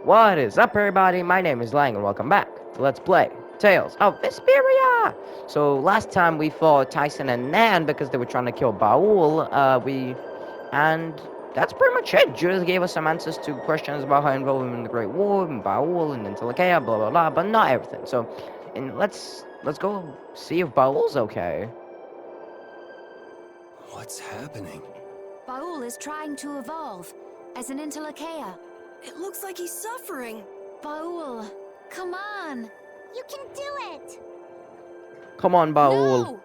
What is up, everybody? My name is Lang, and welcome back to Let's Play Tales of Vesperia! So, last time we fought Tyson and Nan because they were trying to kill Baul, and that's pretty much it. Judith gave us some answers to questions about her involvement in the Great War, and Baul, and Intellicaia, blah blah blah, but not everything. So, and let's go see if Baul's okay. What's happening? Baul is trying to evolve as an Intellicaia. It looks like he's suffering. Baul, come on! You can do it! Come on, Baul. No!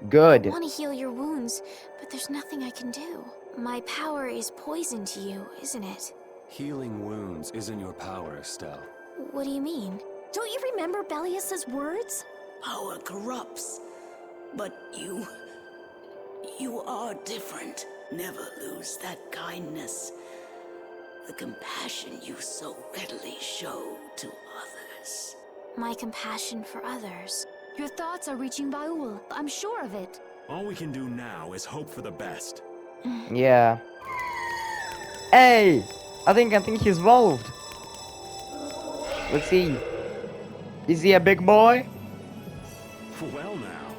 Good. I want to heal your wounds, but there's nothing I can do. My power is poison to you, isn't it? Healing wounds isn't your power, Estelle. What do you mean? Don't you remember Bellius's words? Power corrupts. But you are different. Never lose that kindness. The compassion you so readily show to others. My compassion for others. Your thoughts are reaching Baul. I'm sure of it. All we can do now is hope for the best. Yeah. Hey! I think he's evolved. Let's see. Is he a big boy? Well now.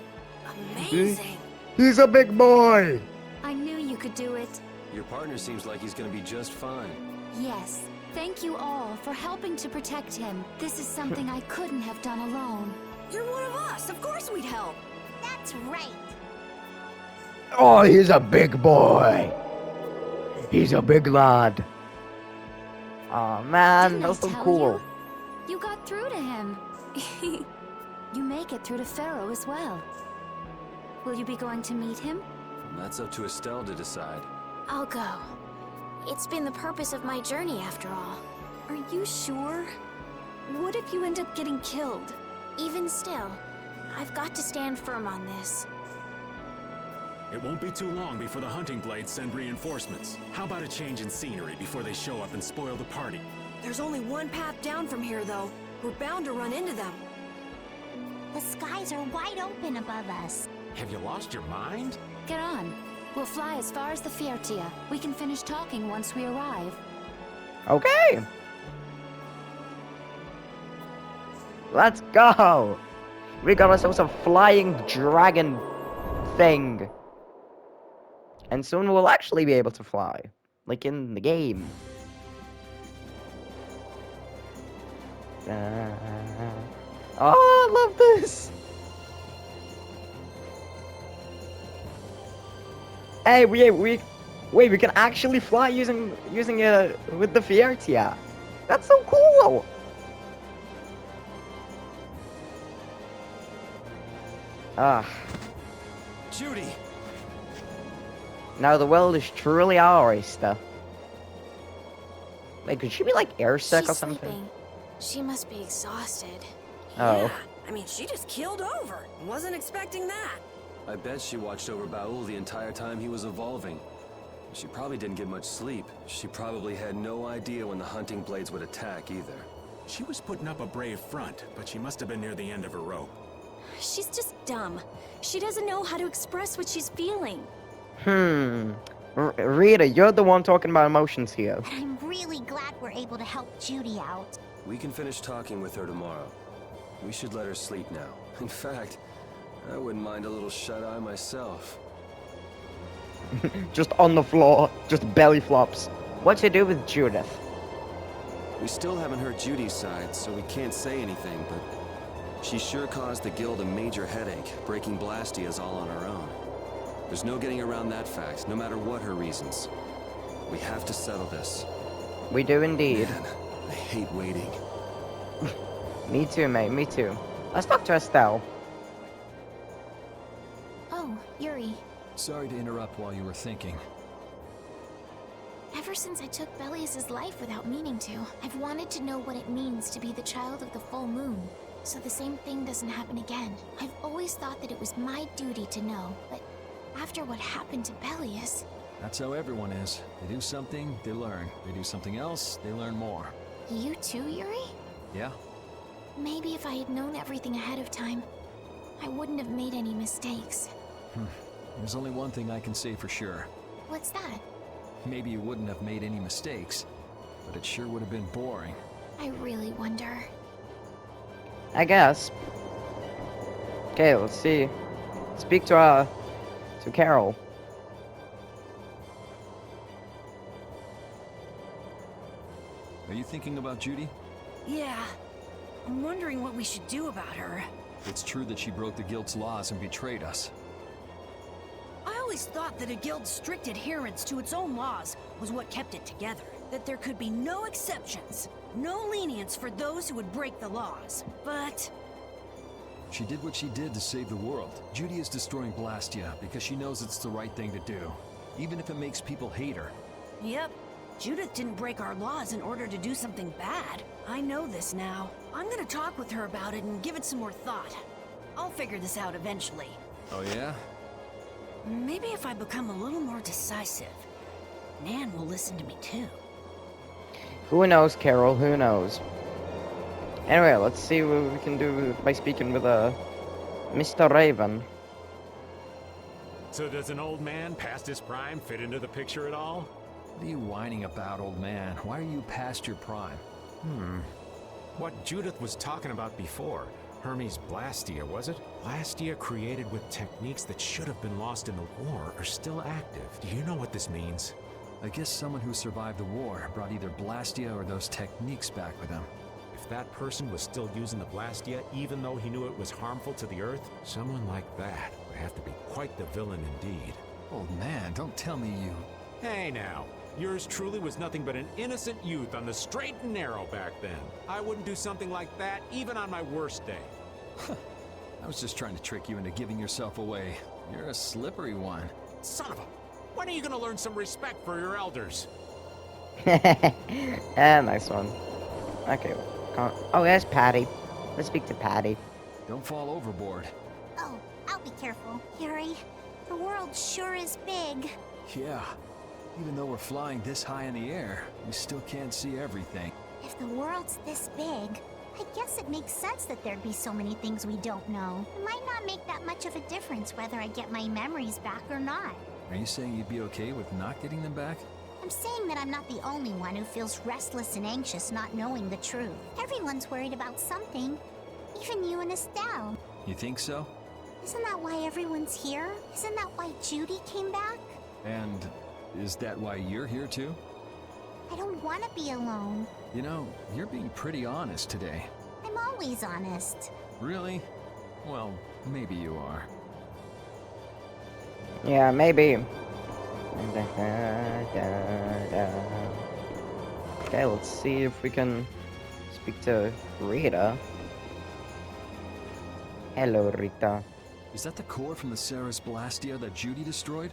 Amazing. He's a big boy! I knew you could do it. Your partner seems like he's gonna be just fine. Yes. Thank you all for helping to protect him. This is something I couldn't have done alone. You're one of us. Of course we'd help. That's right. Oh, he's a big boy. He's a big lad. Oh man, Didn't I that's so tell cool. You got through to him. You make it through to Pharaoh as well. Will you be going to meet him? That's up to Estelle to decide. I'll go. It's been the purpose of my journey after all. Are you sure? What if you end up getting killed? Even still, I've got to stand firm on this. It won't be too long before the hunting blades send reinforcements. How about a change in scenery before they show up and spoil the party? There's only one path down from here, though. We're bound to run into them. The skies are wide open above us. Have you lost your mind? Get on. We'll fly as far as the Vesperia. We can finish talking once we arrive. Okay. Let's go. We got ourselves a flying dragon thing. And soon we'll actually be able to fly. Like in the game. Oh, I love this. Hey, we can actually fly using with the Vesperia. That's so cool. Ah. Judy! Now the world is truly our oyster. Wait, could she be like airsick She's or something? sleeping. She must be exhausted. Oh. Yeah, I mean, she just keeled over. Wasn't expecting that. I bet she watched over Baul the entire time he was evolving. She probably didn't get much sleep. She probably had no idea when the hunting blades would attack either. She was putting up a brave front, but she must have been near the end of her rope. She's just dumb. She doesn't know how to express what she's feeling. Rita, you're the one talking about emotions here. I'm really glad we're able to help Judy out. We can finish talking with her tomorrow. We should let her sleep now. In fact, I wouldn't mind a little shut-eye myself. Just on the floor, just belly flops. What to do with Judith? We still haven't heard Judy's side, so we can't say anything, but she sure caused the guild a major headache, breaking Blastias all on her own. There's no getting around that fact, no matter what her reasons. We have to settle this. We do indeed. Man, I hate waiting. Me too, mate, me too. Let's talk to Estelle. Oh, Yuri. Sorry to interrupt while you were thinking. Ever since I took Bellius's life without meaning to, I've wanted to know what it means to be the child of the full moon, so the same thing doesn't happen again. I've always thought that it was my duty to know, but after what happened to Bellius... That's how everyone is. They do something, they learn. They do something else, they learn more. You too, Yuri? Yeah? Maybe if I had known everything ahead of time, I wouldn't have made any mistakes. There's only one thing I can say for sure. What's that? Maybe you wouldn't have made any mistakes, but it sure would have been boring. I really wonder. I guess. Okay, let's see. Speak to Carol. Are you thinking about Judy? Yeah. I'm wondering what we should do about her. It's true that she broke the guild's laws and betrayed us. I always thought that a guild's strict adherence to its own laws was what kept it together. That there could be no exceptions, no lenience for those who would break the laws. But She did what she did to save the world. Judy is destroying Blastia because she knows it's the right thing to do, even if it makes people hate her. yep, Judith didn't break our laws in order to do something bad. I know this now. I'm gonna talk with her about it and give it some more thought. I'll figure this out eventually. Oh yeah? Maybe if I become a little more decisive, Nan will listen to me too. Who knows, Carol? Who knows? Anyway, let's see what we can do by speaking with Mr. Raven. So does an old man past his prime fit into the picture at all? What are you whining about, old man? Why are you past your prime? What Judith was talking about before. Hermes Blastia, was it? Blastia created with techniques that should have been lost in the war are still active. Do you know what this means? I guess someone who survived the war brought either Blastia or those techniques back with him. If that person was still using the Blastia, even though he knew it was harmful to the Earth, someone like that would have to be quite the villain indeed. Old man, don't tell me you... Hey now, yours truly was nothing but an innocent youth on the straight and narrow back then. I wouldn't do something like that even on my worst day. I was just trying to trick you into giving yourself away. You're a slippery one. Son of a... When are you gonna learn some respect for your elders? Nice one. Okay. Oh, there's Patty. Let's speak to Patty. Don't fall overboard. Oh, I'll be careful. Yuri, the world sure is big. Yeah. Even though we're flying this high in the air, we still can't see everything. If the world's this big, I guess it makes sense that there'd be so many things we don't know. It might not make that much of a difference whether I get my memories back or not. Are you saying you'd be okay with not getting them back? I'm saying that I'm not the only one who feels restless and anxious not knowing the truth. Everyone's worried about something. Even you and Estelle. You think so? Isn't that why everyone's here? Isn't that why Judy came back? And is that why you're here too? I don't want to be alone. You know, you're being pretty honest today. I'm always honest. Really? Well, maybe you are. Yeah, maybe. Okay, let's see if we can speak to Rita. Hello, Rita. Is that the core from the Ceres Blastia that Judy destroyed?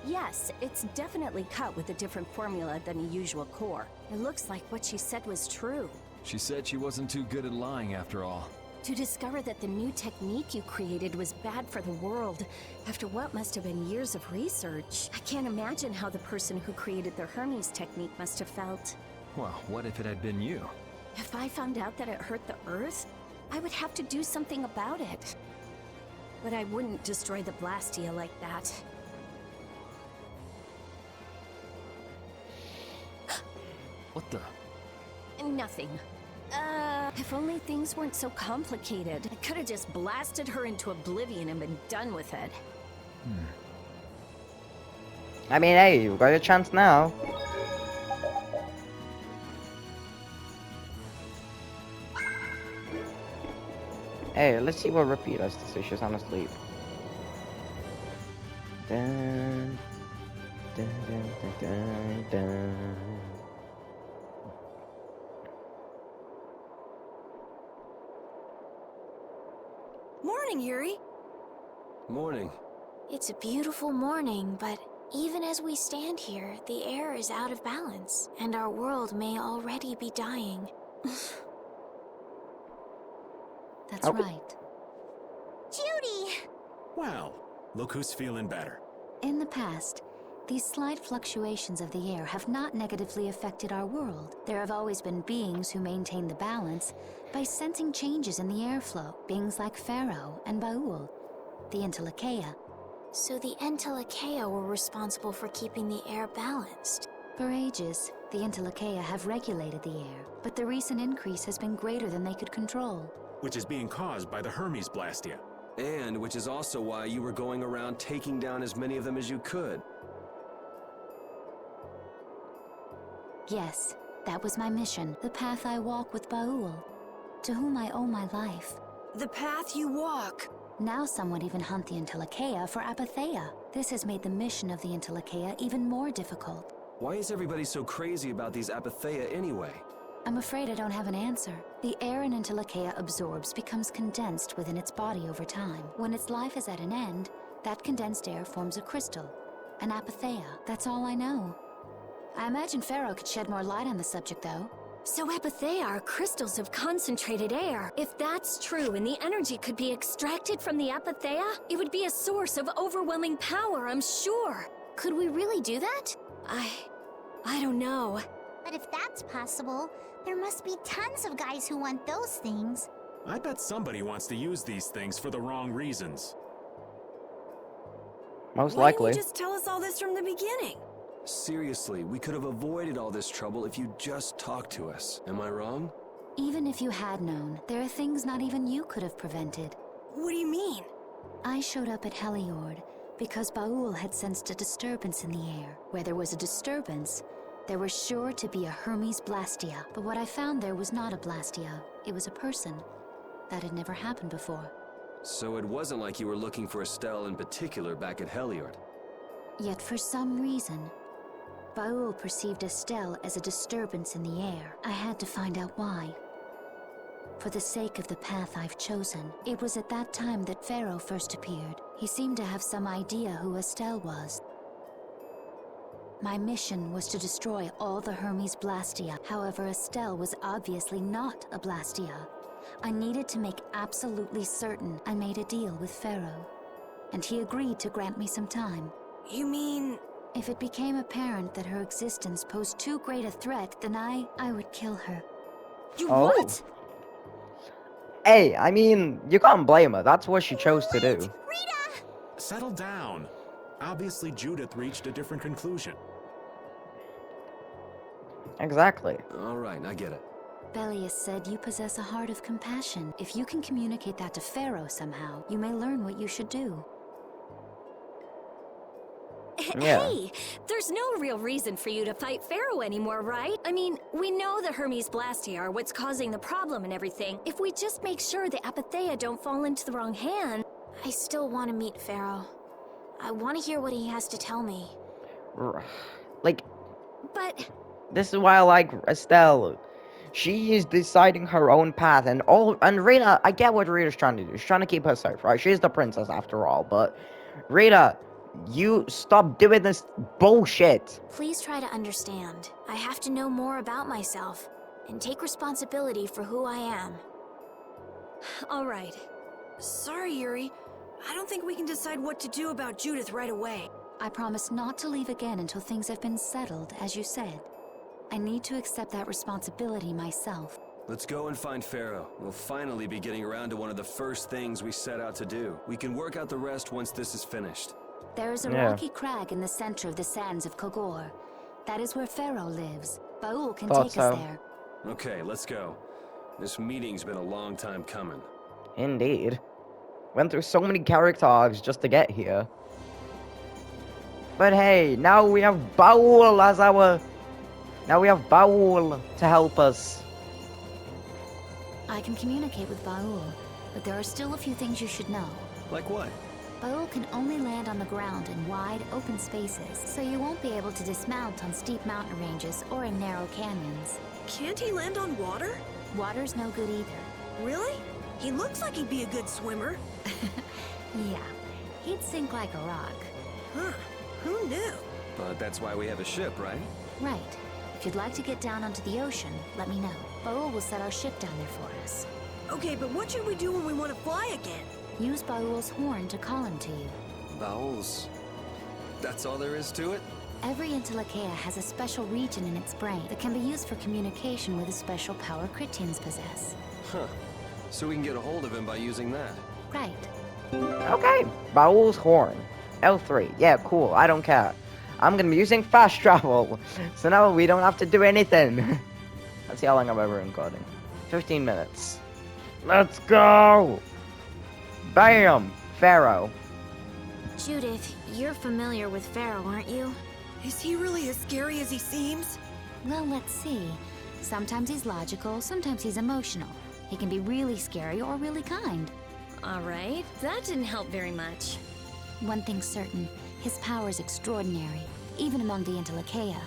Yes, it's definitely cut with a different formula than a usual core. It looks like what she said was true. She said she wasn't too good at lying after all. To discover that the new technique you created was bad for the world, after what must have been years of research, I can't imagine how the person who created the Hermes technique must have felt. Well, what if it had been you? If I found out that it hurt the Earth, I would have to do something about it. But I wouldn't destroy the Blastia like that. What the? Nothing. If only things weren't so complicated. I could have just blasted her into oblivion and been done with it. I mean, hey, you've got your chance now. Hey, let's see what Rippy does to say she's on asleep. Dun, dun, dun, dun, dun, dun. Morning, Yuri. Morning. It's a beautiful morning, but even as we stand here, the air is out of balance, and our world may already be dying. That's Oh. right. Judy! Well, look who's feeling better. In the past, these slight fluctuations of the air have not negatively affected our world. There have always been beings who maintain the balance by sensing changes in the airflow, beings like Pharaoh and Baul, the Intellicheia. So the Entelekea were responsible for keeping the air balanced. For ages, the Entelekea have regulated the air, but the recent increase has been greater than they could control. Which is being caused by the Hermes Blastia. And which is also why you were going around taking down as many of them as you could. Yes, that was my mission, the path I walk with Baul, to whom I owe my life. The path you walk. Now some would even hunt the Entelekea for Apatheia. This has made the mission of the Entelekea even more difficult. Why is everybody so crazy about these Apatheia anyway? I'm afraid I don't have an answer. The air an Entelekea absorbs becomes condensed within its body over time. When its life is at an end, that condensed air forms a crystal, an Apatheia. That's all I know. I imagine Pharaoh could shed more light on the subject, though. So Apatheia are crystals of concentrated air. If that's true and the energy could be extracted from the Apatheia, it would be a source of overwhelming power, I'm sure. Could we really do that? I don't know. But if that's possible, there must be tons of guys who want those things. I bet somebody wants to use these things for the wrong reasons. Most Why didn't likely. you just tell us all this from the beginning? Seriously, we could have avoided all this trouble if you just talked to us. Am I wrong? Even if you had known, there are things not even you could have prevented. What do you mean? I showed up at Heliord because Baul had sensed a disturbance in the air. Where there was a disturbance, there was sure to be a Hermes Blastia. But what I found there was not a Blastia. It was a person. That had never happened before. So it wasn't like you were looking for Estelle in particular back at Heliord. Yet for some reason, Baul perceived Estelle as a disturbance in the air. I had to find out why. For the sake of the path I've chosen, it was at that time that Pharaoh first appeared. He seemed to have some idea who Estelle was. My mission was to destroy all the Hermes Blastia. However, Estelle was obviously not a Blastia. I needed to make absolutely certain. I made a deal with Pharaoh, and he agreed to grant me some time. You mean... If it became apparent that her existence posed too great a threat, then I would kill her. You Oh. what? Hey, I mean, you can't blame her. That's what she chose to do. Settle down. Obviously, Judith reached a different conclusion. Exactly. All right, I get it. Belius said you possess a heart of compassion. If you can communicate that to Pharaoh somehow, you may learn what you should do. Yeah. Hey, there's no real reason for you to fight Pharaoh anymore, right? I mean, we know the Hermes Blastia are what's causing the problem and everything. If we just make sure the Apatheia don't fall into the wrong hand... I still want to meet Pharaoh. I want to hear what he has to tell me. Like, But... this is why I like Estelle. She is deciding her own path, and Rita, I get what Rita's trying to do. She's trying to keep her safe, right? She's the princess after all, but Rita, you stop doing this bullshit. Please try to understand. I have to know more about myself and take responsibility for who I am. All right. Sorry, Yuri. I don't think we can decide what to do about Judith right away. I promise not to leave again until things have been settled, as you said. I need to accept that responsibility myself. Let's go and find Pharaoh. We'll finally be getting around to one of the first things we set out to do. We can work out the rest once this is finished. There is a Yeah. rocky crag in the center of the sands of Kogor. That is where Pharaoh lives. Baul can Thought take so. us there. Okay, let's go. This meeting's been a long time coming. Indeed. Went through so many character arcs just to get here. But hey, now we have Baul as our... Now we have Baul to help us. I can communicate with Baul, but there are still a few things you should know. Like what? Baul can only land on the ground in wide, open spaces, so you won't be able to dismount on steep mountain ranges or in narrow canyons. Can't he land on water? Water's no good either. Really? He looks like he'd be a good swimmer. Yeah, he'd sink like a rock. Huh. Who knew? But that's why we have a ship, right? Right. If you'd like to get down onto the ocean, let me know. Baul will set our ship down there for us. Okay, but what should we do when we want to fly again? Use Baul's horn to call him to you. Bowels. That's all there is to it? Every Entelekea has a special region in its brain that can be used for communication with a special power Critians possess. Huh. So we can get a hold of him by using that. Right. Okay, Baul's horn. L3. Yeah, cool. I don't care. I'm gonna be using fast travel. So now we don't have to do anything. Let's see how long I'm ever recording. 15 minutes. Let's go! Bam! Pharaoh. Judith, you're familiar with Pharaoh, aren't you? Is he really as scary as he seems? Well, let's see. Sometimes he's logical, sometimes he's emotional. He can be really scary or really kind. Alright, that didn't help very much. One thing's certain, his power is extraordinary, even among the Intellikeia.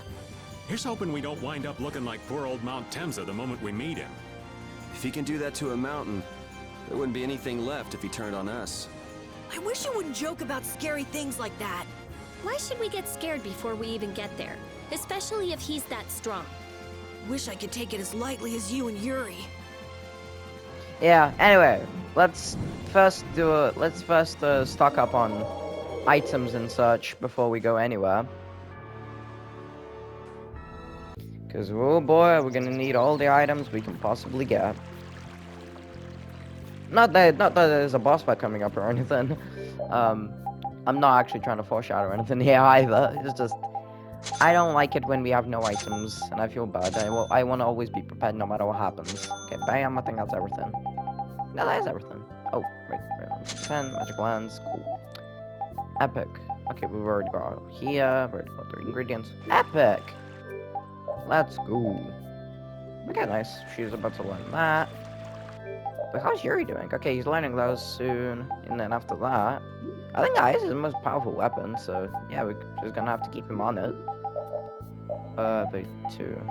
Here's hoping we don't wind up looking like poor old Mount Temza the moment we meet him. If he can do that to a mountain, there wouldn't be anything left if he turned on us. I wish you wouldn't joke about scary things like that. Why should we get scared before we even get there? Especially if he's that strong. Wish I could take it as lightly as you and Yuri. Yeah, anyway, let's first stock up on items and such before we go anywhere. Because, oh boy, we're gonna need all the items we can possibly get. Not that there's a boss fight coming up or anything. I'm not actually trying to foreshadow anything here either. It's just, I don't like it when we have no items, and I feel bad. I want to always be prepared no matter what happens. Okay, bam, I think that's everything. No, that is everything. Oh, right. 10, magic lens, cool. Epic. Okay, we've already got here, we've already got the ingredients. Epic! Let's go. Okay, nice. She's about to learn that. But how's Yuri doing? Okay, he's learning those soon. And then after that, I think ice is the most powerful weapon, so yeah, we're just gonna have to keep him on it. The 2.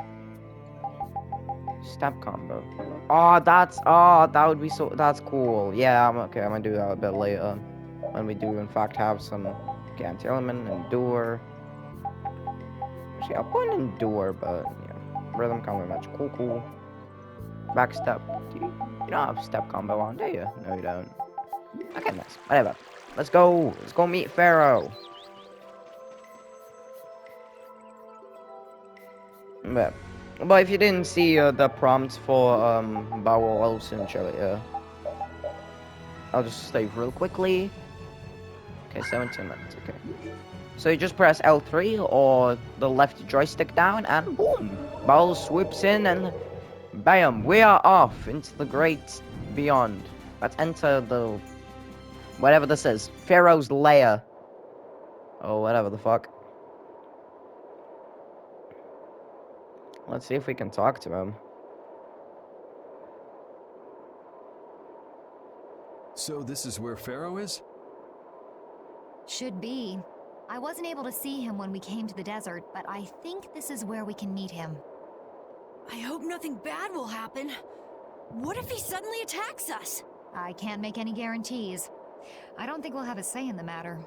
Step combo. Oh, that would be so, that's cool. Yeah, I'm gonna do that a bit later. When we do, in fact, have some anti-element, endure. Actually, I'll put an endure, but yeah. Rhythm combo match. Cool. Back step. You don't have step combo on, do you? No, you don't. Okay, nice. Whatever. Let's go. Let's go meet Pharaoh. But if you didn't see the prompts for Bowel, I'll soon show it. I'll just save real quickly. Okay, 17 minutes. Okay. So you just press L3 or the left joystick down, and boom, Bowel swoops in, and bam, we are off into the great beyond. Let's enter the whatever this is, Pharaoh's lair, or whatever the fuck. Let's see if we can talk to him. So this is where Pharaoh is? Should be. I wasn't able to see him when we came to the desert, but I think this is where we can meet him. I hope nothing bad will happen. What if he suddenly attacks us? I can't make any guarantees. I don't think we'll have a say in the matter.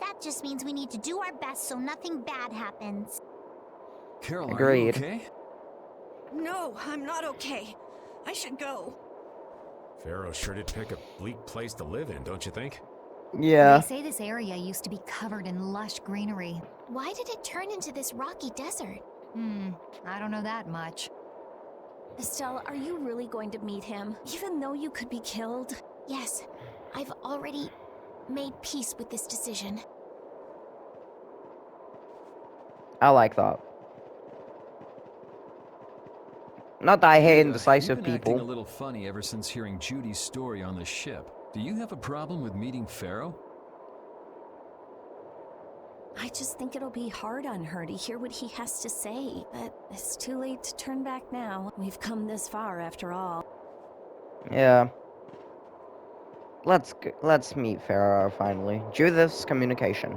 That just means we need to do our best so nothing bad happens. Carol, Agreed. are you okay? No, I'm not okay. I should go. Pharaoh sure did pick a bleak place to live in, don't you think? Yeah. They say this area used to be covered in lush greenery. Why did it turn into this rocky desert? I don't know that much. Estelle, are you really going to meet him, even though you could be killed? Yes, I've already made peace with this decision. I like that. Not that I hate indecisive You've been acting a people. little funny ever since hearing Judy's story on the ship. Do you have a problem with meeting Pharaoh? I just think it'll be hard on her to hear what he has to say, but it's too late to turn back now. We've come this far after all. Yeah. Let's meet Pharaoh finally. Judith's communication.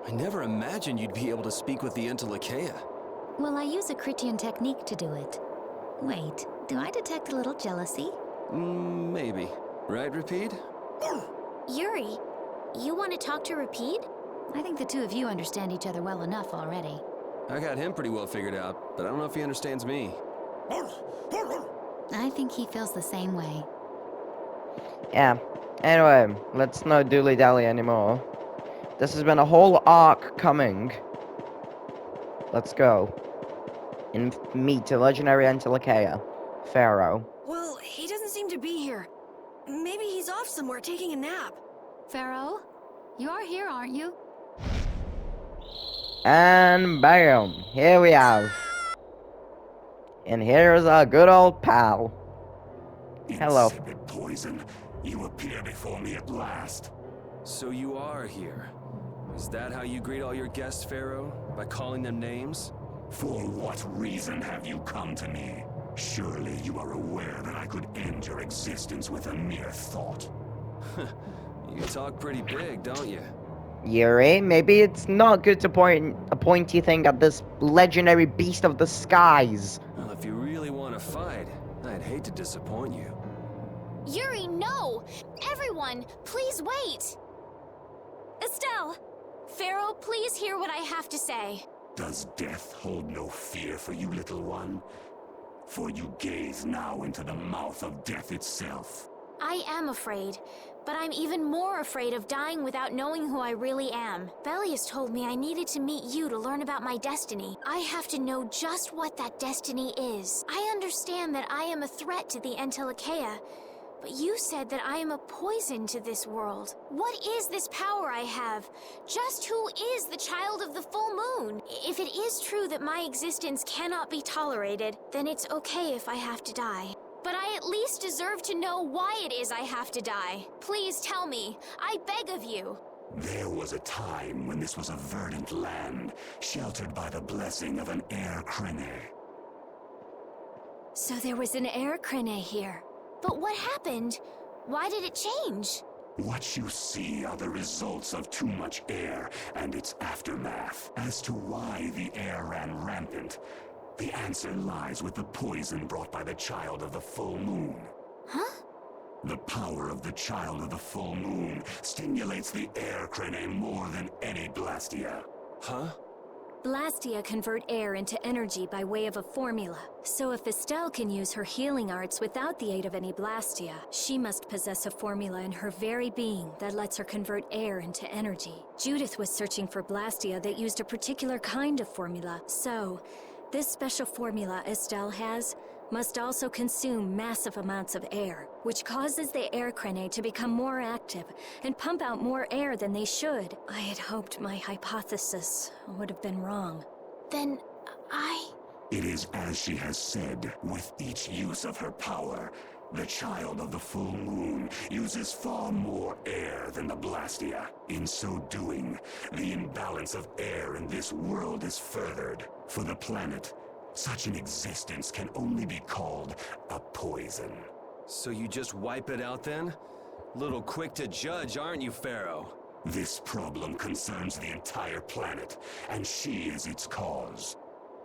I never imagined you'd be able to speak with the Intellikeia. Well, I use a Critian technique to do it. Wait, do I detect a little jealousy? Maybe. Right, Rapide? Yuri, you want to talk to Rapide? I think the two of you understand each other well enough already. I got him pretty well figured out, but I don't know if he understands me. I think he feels the same way. Yeah. Anyway, let's not dilly-dally anymore. This has been a whole arc coming. Let's go. And meet the legendary Intellikeia, Pharaoh. Well, he doesn't seem to be here. Maybe he's off somewhere taking a nap. Pharaoh? You are here, aren't you? And bam, here we have. And here's our good old pal. Hello. Insipid poison, you appear before me at last. So you are here. Is that how you greet all your guests, Pharaoh? By calling them names? For what reason have you come to me? Surely you are aware that I could end your existence with a mere thought. You talk pretty big, don't you? Yuri, maybe it's not good to point a pointy thing at this legendary beast of the skies. Well, if you really want to fight, I'd hate to disappoint you. Yuri, no! Everyone, please wait! Estelle! Pharaoh, please hear what I have to say. Does death hold no fear for you, little one? For you gaze now into the mouth of death itself. I am afraid, but I'm even more afraid of dying without knowing who I really am. Belius told me I needed to meet you to learn about my destiny. I have to know just what that destiny is. I understand that I am a threat to the Entelikeia, but you said that I am a poison to this world. What is this power I have? Just who is the child of the full moon? If it is true that my existence cannot be tolerated, then it's okay if I have to die. But I at least deserve to know why it is I have to die. Please tell me. I beg of you. There was a time when this was a verdant land, sheltered by the blessing of an air crene. So there was an air crene here. But what happened? Why did it change? What you see are the results of too much air and its aftermath. As to why the air ran rampant, the answer lies with the poison brought by the child of the full moon. Huh? The power of the child of the full moon stimulates the air crene more than any Blastia. Huh? Blastia convert air into energy by way of a formula. So if Estelle can use her healing arts without the aid of any Blastia, she must possess a formula in her very being that lets her convert air into energy. Judith was searching for Blastia that used a particular kind of formula, so this special formula Estelle has must also consume massive amounts of air, which causes the air crene to become more active and pump out more air than they should. I had hoped my hypothesis would have been wrong. Then It is as she has said, with each use of her power, the child of the full moon uses far more air than the Blastia. In so doing, the imbalance of air in this world is furthered. For the planet, such an existence can only be called a poison. So you just wipe it out then? Little quick to judge, aren't you, Pharaoh? This problem concerns the entire planet, and she is its cause.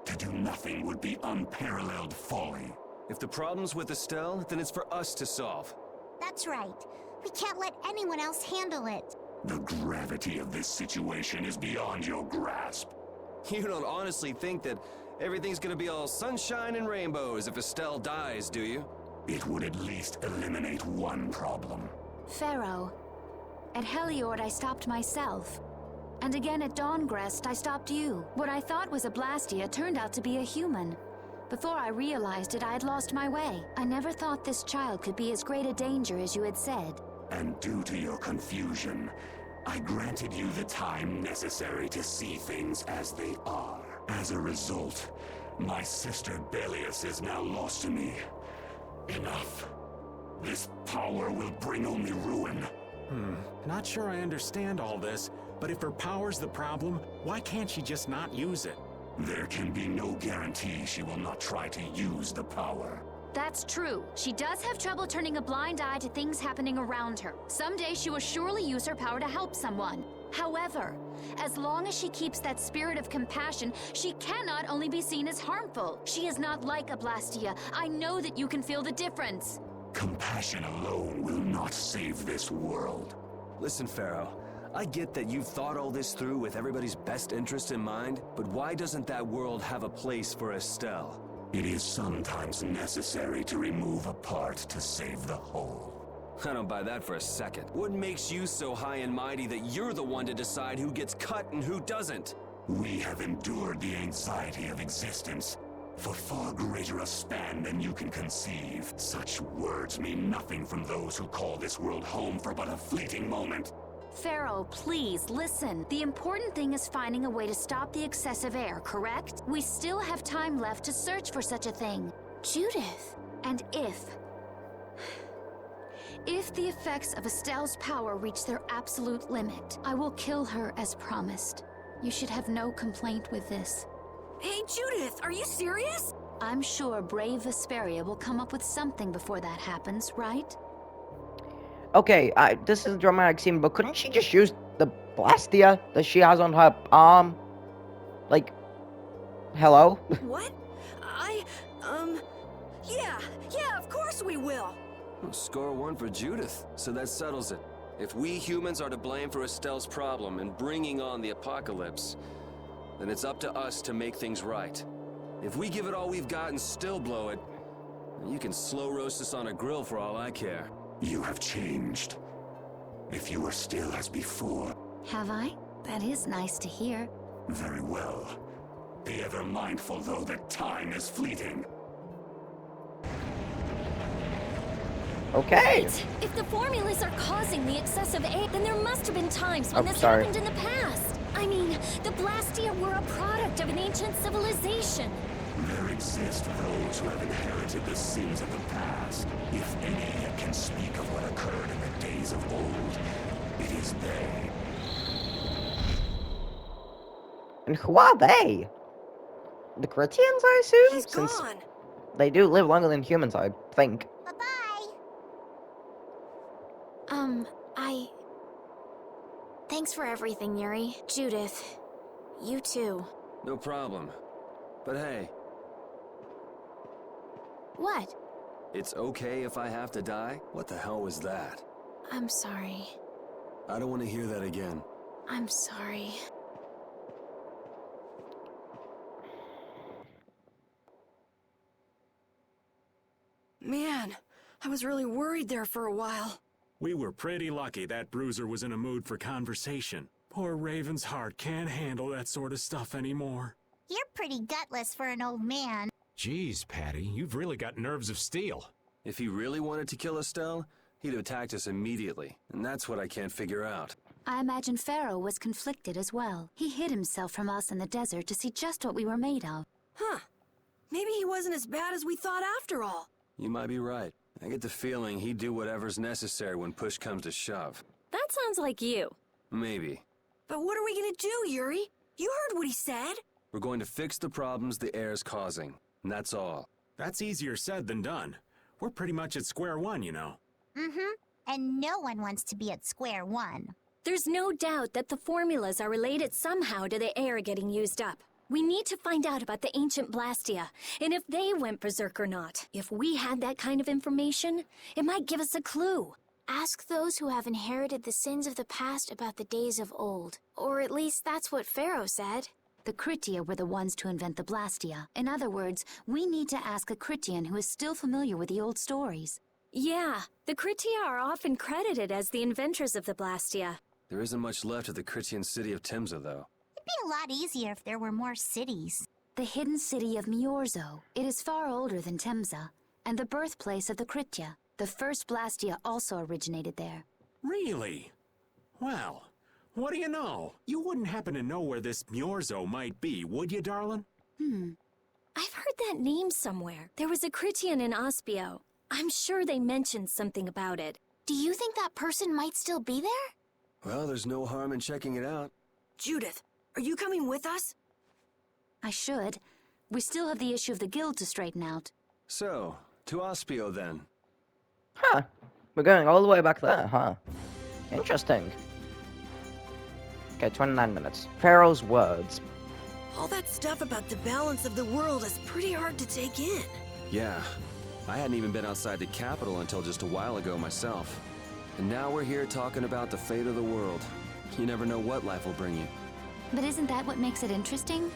To do nothing would be unparalleled folly. If the problem's with Estelle, then it's for us to solve. That's right. We can't let anyone else handle it. The gravity of this situation is beyond your grasp. You don't honestly think that everything's gonna be all sunshine and rainbows if Estelle dies, do you? It would at least eliminate one problem. Pharaoh, at Heliord I stopped myself. And again at Dawngrest I stopped you. What I thought was a Blastia turned out to be a human. Before I realized it, I had lost my way. I never thought this child could be as great a danger as you had said. And due to your confusion, I granted you the time necessary to see things as they are. As a result, my sister Belius is now lost to me. Enough. This power will bring only ruin. Not sure I understand all this, but if her power's the problem, why can't she just not use it? There can be no guarantee she will not try to use the power. That's true. She does have trouble turning a blind eye to things happening around her. Someday she will surely use her power to help someone. However, as long as she keeps that spirit of compassion, she cannot only be seen as harmful. She is not like a Blastia. I know that you can feel the difference. Compassion alone will not save this world. Listen, Pharaoh, I get that you've thought all this through with everybody's best interest in mind, but why doesn't that world have a place for Estelle? It is sometimes necessary to remove a part to save the whole. I don't buy that for a second. What makes you so high and mighty that you're the one to decide who gets cut and who doesn't? We have endured the anxiety of existence for far greater a span than you can conceive. Such words mean nothing from those who call this world home for but a fleeting moment. Pharaoh, please, listen. The important thing is finding a way to stop the excessive air, correct? We still have time left to search for such a thing. Judith. And if the effects of Estelle's power reach their absolute limit, I will kill her as promised. You should have no complaint with this. Hey, Judith, are you serious? I'm sure brave Vesperia will come up with something before that happens, right? Okay, this is a dramatic scene, but couldn't she just use the Blastia that she has on her arm? Like, hello? What? Yeah, of course we will. Score one for Judith, so that settles it. If we humans are to blame for Estelle's problem and bringing on the apocalypse, then it's up to us to make things right. If we give it all we've got and still blow it, you can slow roast us on a grill for all I care. You have changed. If you are still as before, Have I? That is nice to hear. very well. Be ever mindful, though, that time is fleeting. Okay. Wait, if the formulas are causing the excessive air, then there must have been times when Oh, this sorry. happened in the past. I mean, the Blastia were a product of an ancient civilization. There exist those who have inherited the sins of the past. If any can speak of what occurred in the days of old, it is they. And who are they? The Critians, I assume? He's Since gone. they do live longer than humans, I think. Bye-bye. Thanks for everything, Yuri. Judith, you too. No problem. But hey, What? it's okay if I have to die? What the hell was that? I'm sorry. I don't want to hear that again. I'm sorry. Man, I was really worried there for a while. We were pretty lucky that bruiser was in a mood for conversation. Poor Raven's heart can't handle that sort of stuff anymore. You're pretty gutless for an old man. Geez, Patty, you've really got nerves of steel. If he really wanted to kill Estelle, he'd have attacked us immediately. And that's what I can't figure out. I imagine Pharaoh was conflicted as well. He hid himself from us in the desert to see just what we were made of. Huh. Maybe he wasn't as bad as we thought after all. You might be right. I get the feeling he'd do whatever's necessary when push comes to shove. That sounds like you. Maybe. But what are we gonna do, Yuri? You heard what he said. We're going to fix the problems the air's causing. And that's all. That's easier said than done. We're pretty much at square one, you know. Mm-hmm. And no one wants to be at square one. There's no doubt that the formulas are related somehow to the air getting used up. We need to find out about the ancient Blastia, and if they went berserk or not. If we had that kind of information, it might give us a clue. Ask those who have inherited the sins of the past about the days of old. Or at least that's what Pharaoh said. The Critia were the ones to invent the Blastia. In other words, we need to ask a Critian who is still familiar with the old stories. Yeah, the Critia are often credited as the inventors of the Blastia. There isn't much left of the Critian city of Timza, though. It'd be a lot easier if there were more cities. The hidden city of Miorzo. It is far older than Temza, and the birthplace of the Critia. The first Blastia also originated there. Really? Well, what do you know? You wouldn't happen to know where this Miorzo might be, would you, darling? I've heard that name somewhere. There was a Critian in Ospio. I'm sure they mentioned something about it. Do you think that person might still be there? Well, there's no harm in checking it out. Judith, are you coming with us? I should. We still have the issue of the guild to straighten out. So, to Ospio then. Huh. We're going all the way back there, huh? Interesting. Okay, 29 minutes. Pharaoh's words. All that stuff about the balance of the world is pretty hard to take in. Yeah, I hadn't even been outside the capital until just a while ago myself. And now we're here talking about the fate of the world. You never know what life will bring you. But isn't that what makes it interesting?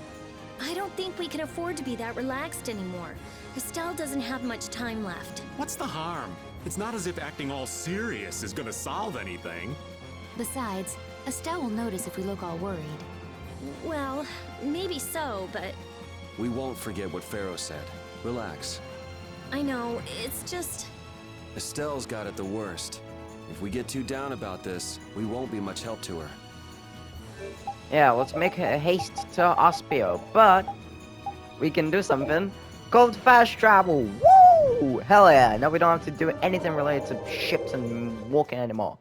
I don't think we can afford to be that relaxed anymore. Estelle doesn't have much time left. What's the harm? It's not as if acting all serious is gonna solve anything. Besides, Estelle will notice if we look all worried. Well, maybe so, but We won't forget what Pharaoh said. Relax. I know, it's just... Estelle's got it the worst. If we get too down about this, we won't be much help to her. Yeah, let's make a haste to Ospio, but we can do something called fast travel. Woo! Hell yeah! Now we don't have to do anything related to ships and walking anymore.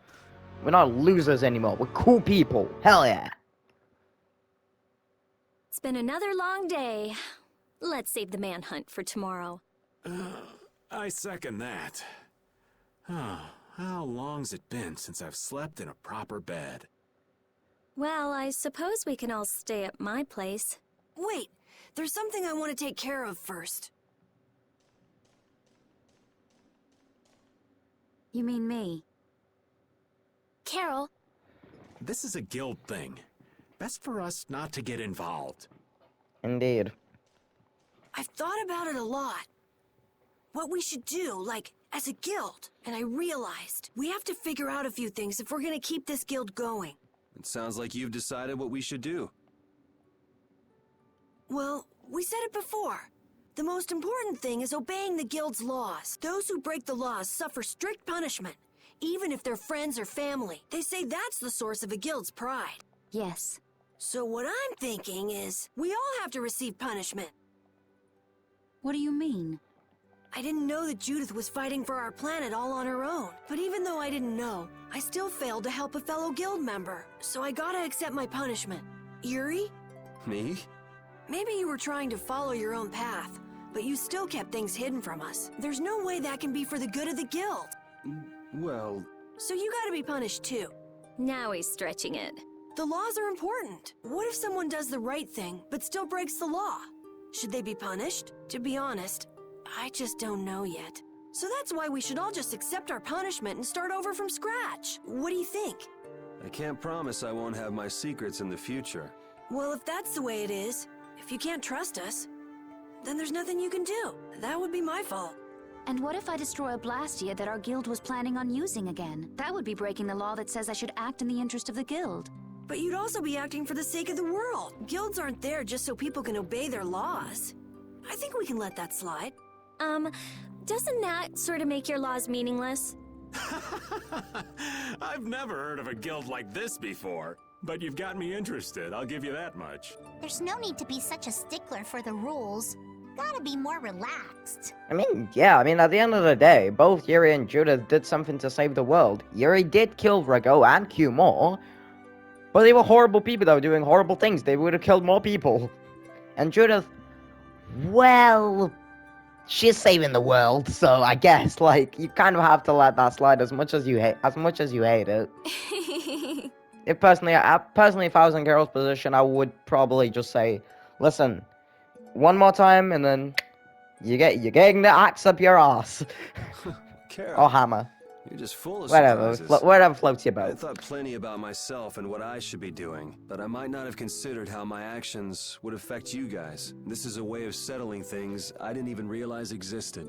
We're not losers anymore. We're cool people. Hell yeah! It's been another long day. Let's save the manhunt for tomorrow. I second that. How long's it been since I've slept in a proper bed? Well, I suppose we can all stay at my place. Wait, there's something I want to take care of first. You mean me? Carol, This is a guild thing. Best for us not to get involved. Indeed. I've thought about it a lot. What we should do, like, as a guild. And I realized we have to figure out a few things if we're gonna keep this guild going. It sounds like you've decided what we should do. Well, we said it before. The most important thing is obeying the guild's laws. Those who break the laws suffer strict punishment, even if they're friends or family. They say that's the source of a guild's pride. Yes. So what I'm thinking is, we all have to receive punishment. What do you mean? I didn't know that Judith was fighting for our planet all on her own. But even though I didn't know, I still failed to help a fellow guild member. So I gotta accept my punishment. Yuri? Me? Maybe you were trying to follow your own path, but you still kept things hidden from us. There's no way that can be for the good of the guild. Well... So you gotta be punished too. Now he's stretching it. The laws are important. What if someone does the right thing, but still breaks the law? Should they be punished? To be honest, I just don't know yet. So that's why we should all just accept our punishment and start over from scratch. What do you think? I can't promise I won't have my secrets in the future. Well, if that's the way it is, if you can't trust us, then there's nothing you can do. That would be my fault. And what if I destroy a Blastia that our guild was planning on using again? That would be breaking the law that says I should act in the interest of the guild. But you'd also be acting for the sake of the world. Guilds aren't there just so people can obey their laws. I think we can let that slide. Doesn't that sort of make your laws meaningless? I've never heard of a guild like this before. But you've got me interested, I'll give you that much. There's no need to be such a stickler for the rules. Gotta be more relaxed. I mean, yeah, at the end of the day, both Yuri and Judith did something to save the world. Yuri did kill Rago and Q more, but they were horrible people that were doing horrible things. They would have killed more people. And Judith, well, she's saving the world, so I guess, you kind of have to let that slide as much as you hate it. If personally, if I was in Carol's position, I would probably just say, listen, one more time, and then you're getting the axe up your ass. Carol, or hammer. you're just full of Whatever, surprises. whatever floats your I boat. thought plenty about myself and what I should be doing, but I might not have considered how my actions would affect you guys. This is a way of settling things I didn't even realize existed.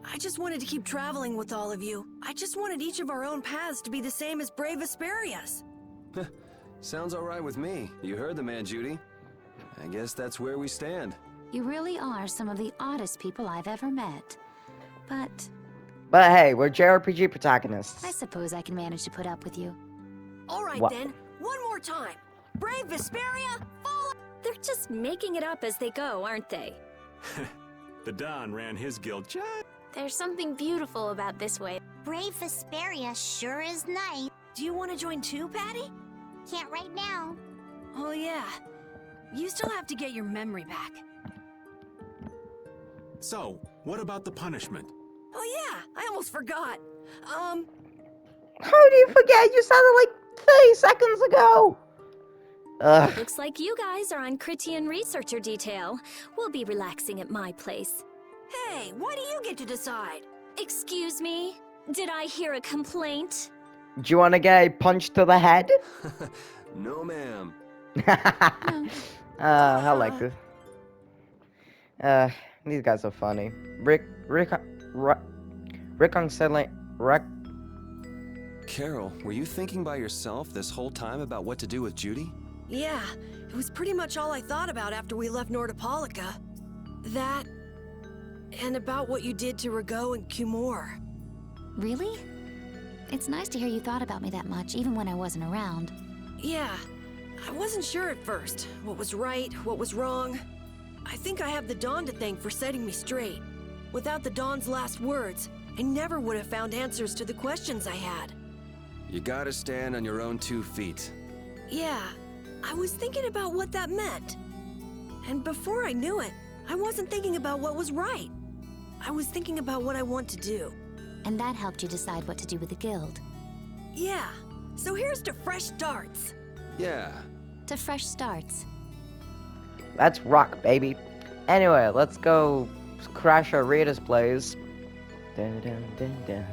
I just wanted to keep traveling with all of you. I just wanted each of our own paths to be the same as brave Vesperia's. Sounds alright with me. You heard the man, Judy. I guess that's where we stand. You really are some of the oddest people I've ever met. But But hey, we're JRPG protagonists. I suppose I can manage to put up with you. All right What? then, one more time. Brave Vesperia, follow! They're just making it up as they go, aren't they? The Don ran his guild just... there's something beautiful about this way. Brave Vesperia sure is nice. Do you want to join too, Patty? Can't right now. Oh yeah. You still have to get your memory back. So, what about the punishment? Oh yeah, I almost forgot. How do you forget? You sounded like 30 seconds ago. Ugh. Looks like you guys are on Critian researcher detail. We'll be relaxing at my place. Hey, why do you get to decide? Excuse me? Did I hear a complaint? Do you want to get a punch to the head? No, ma'am. I like this. These guys are funny. Carol, were you thinking by yourself this whole time about what to do with Judy? Yeah, it was pretty much all I thought about after we left Nordopolica. That, and about what you did to Rago and Kumor. Really? It's nice to hear you thought about me that much, even when I wasn't around. Yeah, I wasn't sure at first. What was right, what was wrong. I think I have the Dawn to thank for setting me straight. Without the Dawn's last words, I never would have found answers to the questions I had. You gotta stand on your own 2 feet. Yeah, I was thinking about what that meant. And before I knew it, I wasn't thinking about what was right. I was thinking about what I want to do. And that helped you decide what to do with the guild. Yeah, so here's to fresh starts. Yeah. To fresh starts. Let's rock, baby. Anyway, let's go crash our Rita's place. Dun, dun, dun, dun.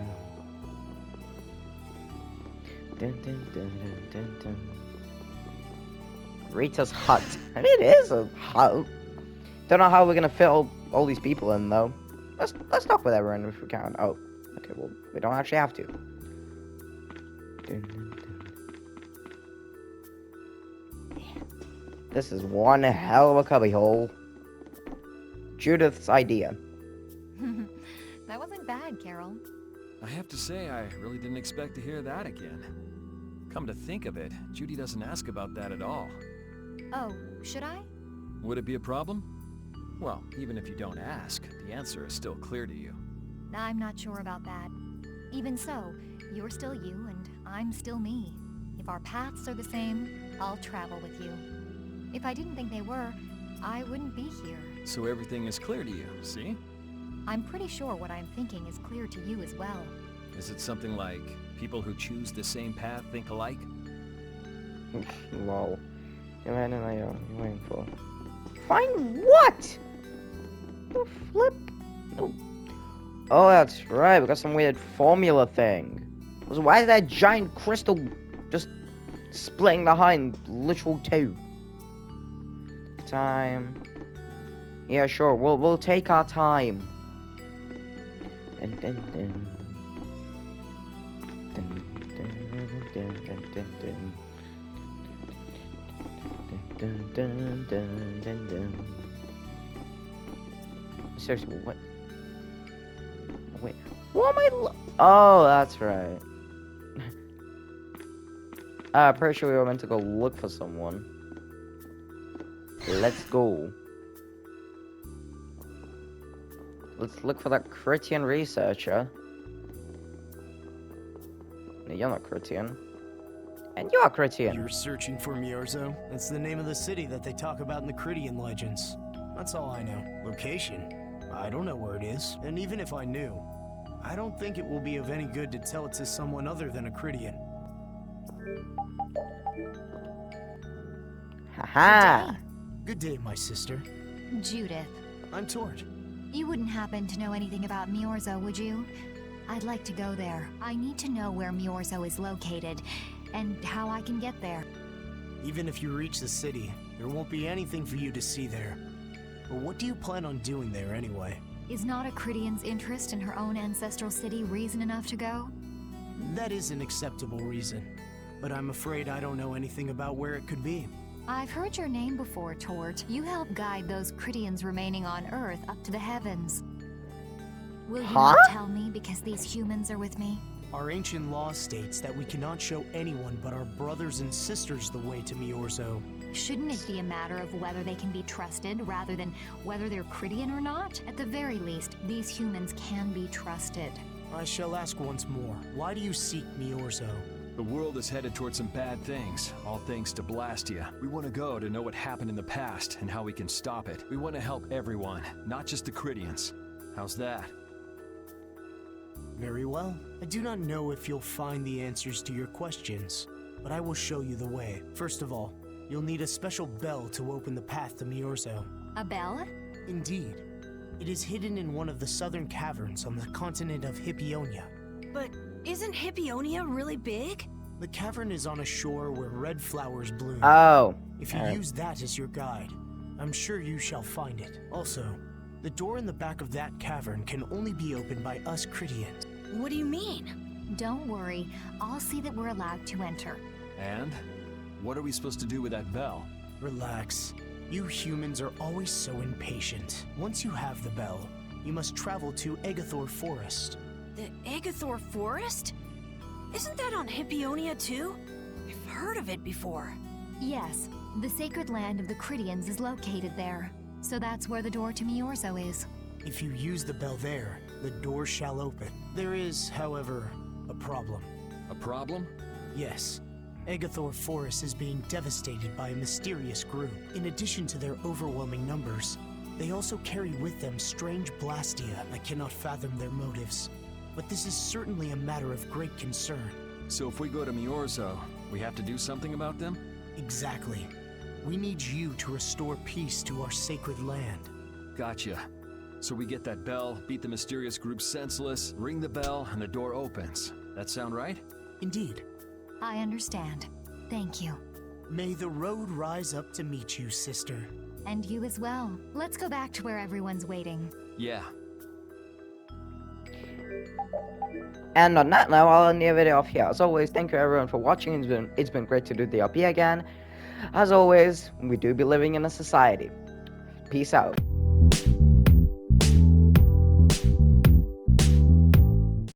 Dun, dun, dun, dun, dun, dun. Rita's hut. And it is a hut. Don't know how we're gonna fit all these people in though. Let's talk with everyone if we can. Oh, okay. Well, we don't actually have to. Dun, dun, dun. This is one hell of a cubbyhole. Judith's idea. That wasn't bad, Carol. I have to say, I really didn't expect to hear that again. Come to think of it, Judy doesn't ask about that at all. Oh, should I? Would it be a problem? Well, even if you don't ask, the answer is still clear to you. I'm not sure about that. Even so, you're still you and I'm still me. If our paths are the same, I'll travel with you. If I didn't think they were, I wouldn't be here. So everything is clear to you, see? I'm pretty sure what I'm thinking is clear to you as well. Is it something like people who choose the same path think alike? Lol. Imagine you're waiting for. Find what? The flip? Oh, that's right. We got some weird formula thing. Why is that giant crystal just splitting the heart in literal 2? Time. Yeah, sure. We'll take our time. Dun, dun, dun. Dun, dun, dun, dun, dun, dun. Dun, dun, dun, dun, dun. Seriously, what? Wait, what am I oh, that's right. Pretty sure we were meant to go look for someone. Let's go. Let's look for that Critian researcher. No, you're not Critian. And you're Critian. You're searching for Miorzo? That's the name of the city that they talk about in the Critian legends. That's all I know. Location? I don't know where it is. And even if I knew, I don't think it will be of any good to tell it to someone other than a Critian. Haha. Good day, my sister. Judith. I'm Tord. You wouldn't happen to know anything about Miorzo, would you? I'd like to go there. I need to know where Miorzo is located, and how I can get there. Even if you reach the city, there won't be anything for you to see there. But what do you plan on doing there anyway? Is not a Critian's interest in her own ancestral city reason enough to go? That is an acceptable reason, but I'm afraid I don't know anything about where it could be. I've heard your name before, Tort. You help guide those Critians remaining on Earth up to the heavens. Will you not tell me because these humans are with me? Our ancient law states that we cannot show anyone but our brothers and sisters the way to Miorzo. Shouldn't it be a matter of whether they can be trusted rather than whether they're Critian or not? At the very least, these humans can be trusted. I shall ask once more, why do you seek Miorzo? The world is headed towards some bad things, all thanks to Blastia. We want to go to know what happened in the past and how we can stop it. We want to help everyone, not just the Critians. How's that? Very well. I do not know if you'll find the answers to your questions, but I will show you the way. First of all, you'll need a special bell to open the path to Miorzo. A bell? Indeed. It is hidden in one of the southern caverns on the continent of Hippionia. But isn't Hippionia really big? The cavern is on a shore where red flowers bloom. Oh. If you use that as your guide, I'm sure you shall find it. Also, the door in the back of that cavern can only be opened by us Critians. What do you mean? Don't worry, I'll see that we're allowed to enter. And? What are we supposed to do with that bell? Relax. You humans are always so impatient. Once you have the bell, you must travel to Agathor Forest. The Agathor Forest? Isn't that on Hippionia too? I've heard of it before. Yes, the sacred land of the Cridians is located there. So that's where the door to Miorzo is. If you use the bell there, the door shall open. There is, however, a problem. A problem? Yes. Egathor Forest is being devastated by a mysterious group. In addition to their overwhelming numbers, they also carry with them strange Blastia. I cannot fathom their motives, but this is certainly a matter of great concern. So if we go to Miorzo, we have to do something about them? Exactly. We need you to restore peace to our sacred land. Gotcha. So we get that bell, beat the mysterious group senseless, ring the bell, and the door opens. That sound right? Indeed. I understand. Thank you. May the road rise up to meet you, sister. And you as well. Let's go back to where everyone's waiting. Yeah. And on that note, I'll end the video off here. As always, thank you everyone for watching. It's been great to do the LP again. As always, we do be living in a society. Peace out.